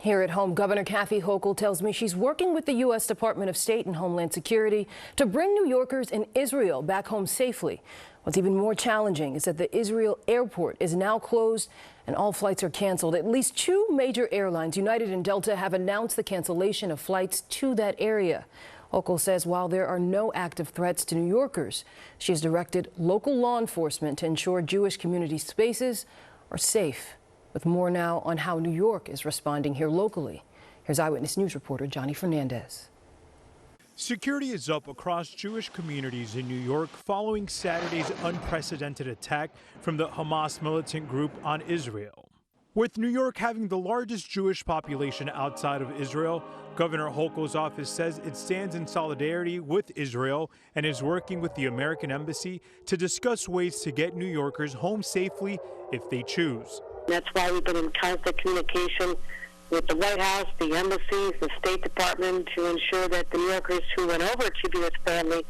Here at home, Governor Kathy Hochul tells me she's working with the U.S. Department of State and Homeland Security to bring New Yorkers in Israel back home safely. What's even more challenging is that the Israel airport is now closed and all flights are canceled. At least two major airlines, United and Delta, have announced the cancellation of flights to that area. Hochul says while there are no active threats to New Yorkers, she has directed local law enforcement to ensure Jewish community spaces are safe. With more now on how New York is responding here locally. Here's Eyewitness News reporter Johnny Fernandez. Security is up across Jewish communities in New York following Saturday's unprecedented attack from the Hamas militant group on Israel. With New York having the largest Jewish population outside of Israel, Governor Hochul's office says it stands in solidarity with Israel and is working with the American Embassy to discuss ways to get New Yorkers home safely if they choose. That's why we've been in constant communication with the White House, the embassies, the State Department to ensure that the New Yorkers who went over to be with family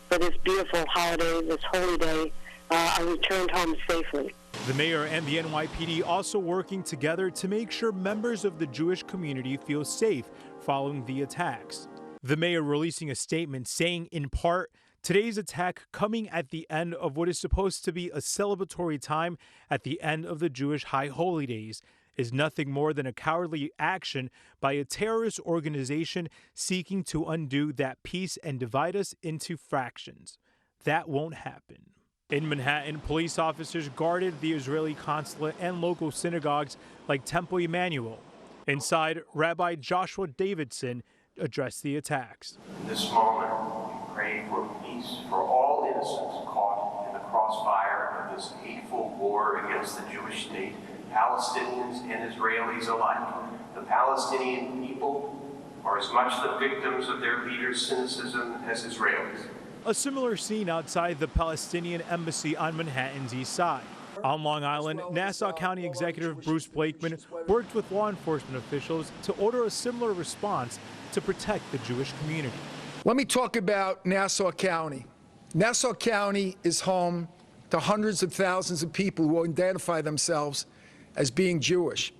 for this beautiful holiday, this holy day, are returned home safely. The mayor and the NYPD also working together to make sure members of the Jewish community feel safe following the attacks. The mayor releasing a statement saying, in part, today's attack coming at the end of what is supposed to be a celebratory time at the end of the Jewish high holy days is nothing more than a cowardly action by a terrorist organization seeking to undo that peace and divide us into fractions. That won't happen. In Manhattan, police officers guarded the Israeli consulate and local synagogues like Temple Emmanuel. Inside, Rabbi Joshua Davidson addressed the attacks. In this moment, we pray for peace for all innocents caught in the crossfire of this hateful war against the Jewish state, Palestinians and Israelis alike. The Palestinian people are as much the victims of their leaders' cynicism as Israelis. A similar scene outside the Palestinian embassy on Manhattan's east side. On Long Island, Nassau County Executive Bruce Blakeman worked with law enforcement officials to order a similar response to protect the Jewish community. Let me talk about Nassau County. Nassau County is home to hundreds of thousands of people who identify themselves as being Jewish.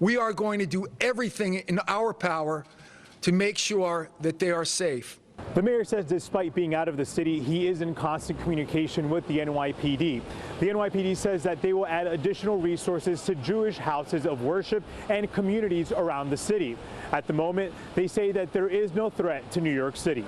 We are going to do everything in our power to make sure that they are safe. The mayor says despite being out of the city, he is in constant communication with the NYPD. The NYPD says that they will add additional resources to Jewish houses of worship and communities around the city. At the moment, they say that there is no threat to New York City.